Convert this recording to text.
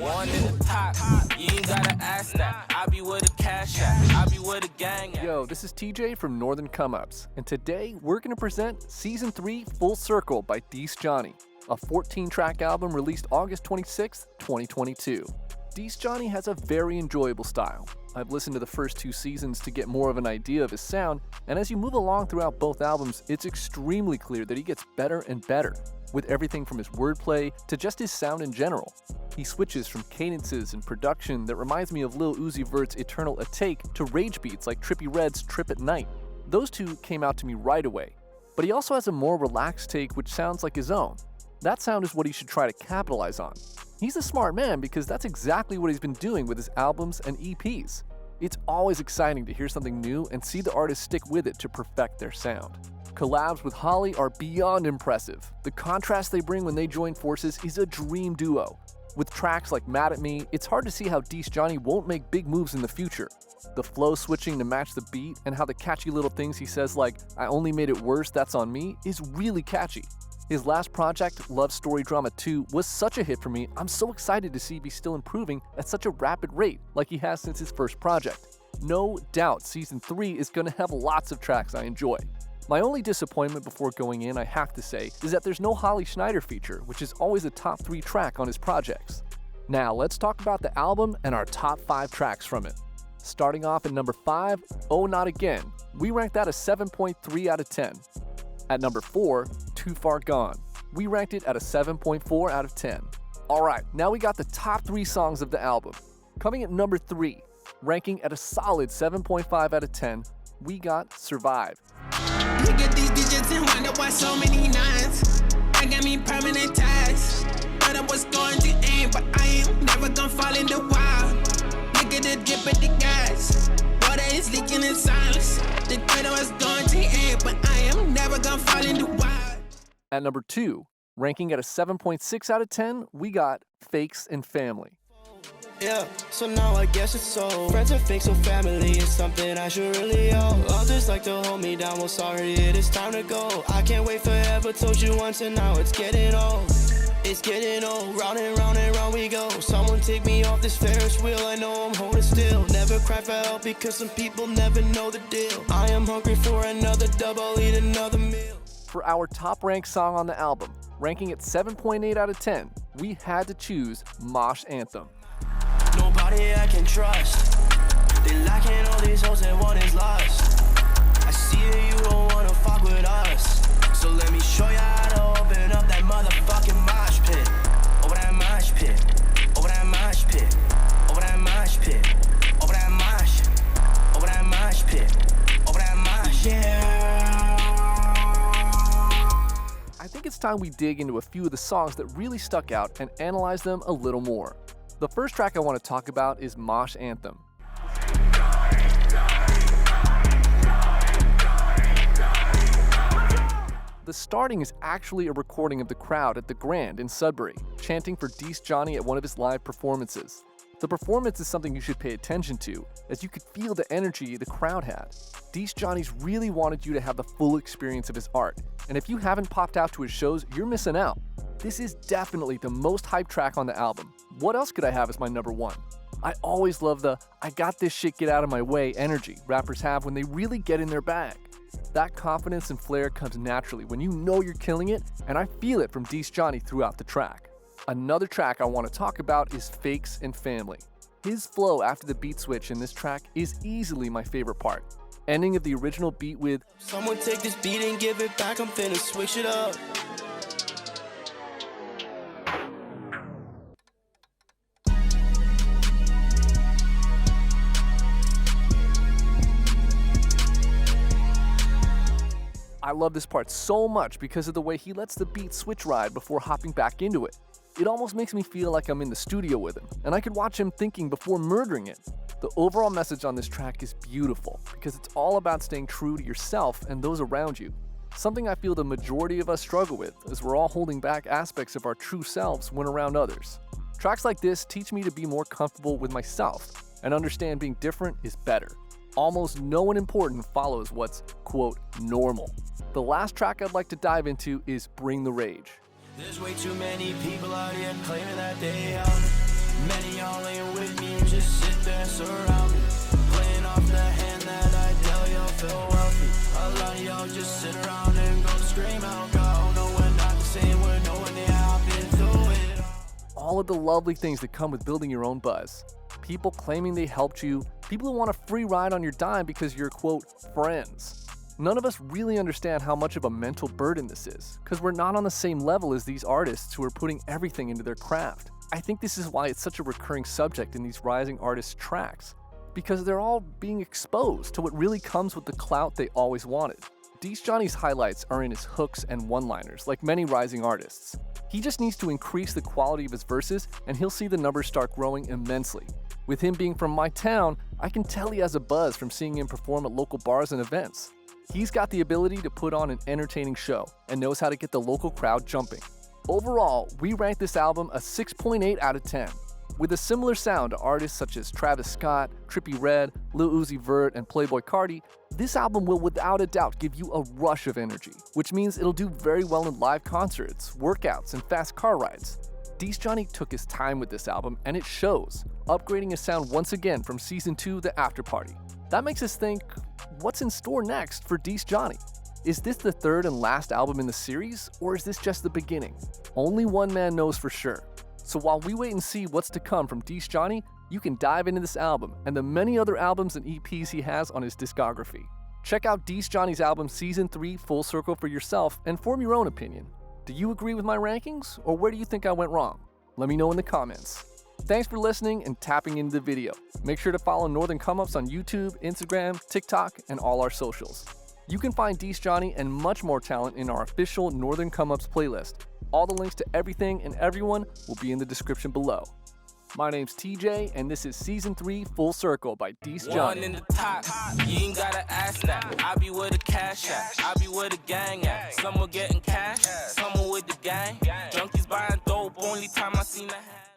One in the top, you ain't gotta ask that. I be with a cash at, I be with a gang at. Yo, this is TJ from Northern Comeups, and today we're going to present Season 3 Full Circle by DEC, a 14-track album released August 26, 2022. DEC has a very enjoyable style. I've listened to the first 2 seasons to get more of an idea of his sound, and as you move along throughout both albums, it's extremely clear that he gets better and better, with everything from his wordplay to just his sound in general. He switches from cadences and production that reminds me of Lil Uzi Vert's Eternal Atake to rage beats like Trippie Redd's Trip at Night. Those two came out to me right away. But he also has a more relaxed take which sounds like his own. That sound is what he should try to capitalize on. He's a smart man because that's exactly what he's been doing with his albums and EPs. It's always exciting to hear something new and see the artists stick with it to perfect their sound. Collabs with Holly are beyond impressive. The contrast they bring when they join forces is a dream duo. With tracks like Mad at Me, it's hard to see how DEC won't make big moves in the future. The flow switching to match the beat and how the catchy little things he says like, "I only made it worse, that's on me," is really catchy. His last project, Love Story Drama 2, was such a hit for me. I'm so excited to see he's still improving at such a rapid rate like he has since his first project. No doubt Season 3 is going to have lots of tracks I enjoy. My only disappointment before going in, I have to say, is that there's no Holly Schneider feature, which is always a top 3 track on his projects. Now let's talk about the album and our top 5 tracks from it. Starting off at number 5, Oh Not Again. We ranked that a 7.3 out of 10. At number 4, Too Far Gone. We ranked it at a 7.4 out of 10. Alright, now we got the top 3 songs of the album. Coming at number 3, ranking at a solid 7.5 out of 10, we got Survive. Look at these digits and wonder why so many nines. I got me permanent ties. Thought I was going to aim, but I ain't never gonna fall in the wild. Look at the dip of the gas. Water is leaking in silence. The thought I was going to aim, but I am never gonna fall in the wild. At number 2, ranking at a 7.6 out of 10, we got Fakes and Family. Yeah, so now I guess it's so. Friends are fake, so family is something I should really owe. Others like to hold me down, well sorry, it is time to go. I can't wait forever, told you once and now it's getting old. It's getting old, round and round we go. Someone take me off this Ferris wheel, I know I'm holding still. Never cry for help because some people never know the deal. I am hungry for another dub, I'll eat another meal. For our top ranked song on the album, ranking at 7.8 out of 10, we had to choose Mosh Anthem. Nobody I can trust. They lacking all these hoes and one is lost. I see that you don't wanna fuck with us. So let me show you how to open up that motherfucking mosh pit. Over that mosh pit. Over that mosh pit. Over that mosh pit. Over that mosh. Over that mosh pit. Over that mosh. Yeah. I think it's time we dig into a few of the songs that really stuck out and analyze them a little more. The first track I want to talk about is Mosh Anthem. The starting is actually a recording of the crowd at the Grand in Sudbury, chanting for DEC at one of his live performances. The performance is something you should pay attention to, as you could feel the energy the crowd had. DEC really wanted you to have the full experience of his art, and if you haven't popped out to his shows, you're missing out. This is definitely the most hyped track on the album. What else could I have as my number 1? I always love the "I got this shit, get out of my way" energy rappers have when they really get in their bag. That confidence and flair comes naturally when you know you're killing it, and I feel it from DEC throughout the track. Another track I want to talk about is Fakes and Family. His flow after the beat switch in this track is easily my favorite part. Ending of the original beat with Someone take this beat and give it back, I'm finna switch it up. I love this part so much because of the way he lets the beat switch ride before hopping back into it. It almost makes me feel like I'm in the studio with him, and I could watch him thinking before murdering it. The overall message on this track is beautiful because it's all about staying true to yourself and those around you. Something I feel the majority of us struggle with, as we're all holding back aspects of our true selves when around others. Tracks like this teach me to be more comfortable with myself and understand being different is better. Almost no one important follows what's, quote, normal. The last track I'd like to dive into is Bring the Rage. There's way too many people out here claiming that they are. Many surround me. Playing off the hand that I dealt, y'all feel wealthy. A lot of y'all just sit around and go scream out, God, no, we're not the same, we're nowhere near, I've been through it. All of the lovely things that come with building your own buzz. People claiming they helped you, people who want a free ride on your dime because you're, quote, friends. None of us really understand how much of a mental burden this is, because we're not on the same level as these artists who are putting everything into their craft. I think this is why it's such a recurring subject in these rising artists' tracks, because they're all being exposed to what really comes with the clout they always wanted. DEC Johnny's highlights are in his hooks and one-liners, like many rising artists. He just needs to increase the quality of his verses, and he'll see the numbers start growing immensely. With him being from my town, I can tell he has a buzz from seeing him perform at local bars and events. He's got the ability to put on an entertaining show and knows how to get the local crowd jumping. Overall, we rank this album a 6.8 out of 10. With a similar sound to artists such as Travis Scott, Trippie Redd, Lil Uzi Vert, and Playboi Carti, this album will without a doubt give you a rush of energy, which means it'll do very well in live concerts, workouts, and fast car rides. DEC Johnny took his time with this album, and it shows, upgrading his sound once again from Season 2 The After Party. That makes us think, what's in store next for DEC Johnny? Is this the third and last album in the series, or is this just the beginning? Only one man knows for sure. So while we wait and see what's to come from DEC Johnny, you can dive into this album and the many other albums and EPs he has on his discography. Check out DEC Johnny's album Season 3 Full Circle for yourself and form your own opinion. Do you agree with my rankings, or where do you think I went wrong? Let me know in the comments. Thanks for listening and tapping into the video. Make sure to follow Northern Comeups on YouTube, Instagram, TikTok, and all our socials. You can find DEC Johnny and much more talent in our official Northern Comeups playlist. All the links to everything and everyone will be in the description below. My name's TJ, and this is Season 3 Full Circle by DEC Johnny. One in the top, you ain't gotta ask that. I be where the cash at, I be where the gang at. Some are getting cash, some are with the gang. Junkies buying dope, only time I seen the hand.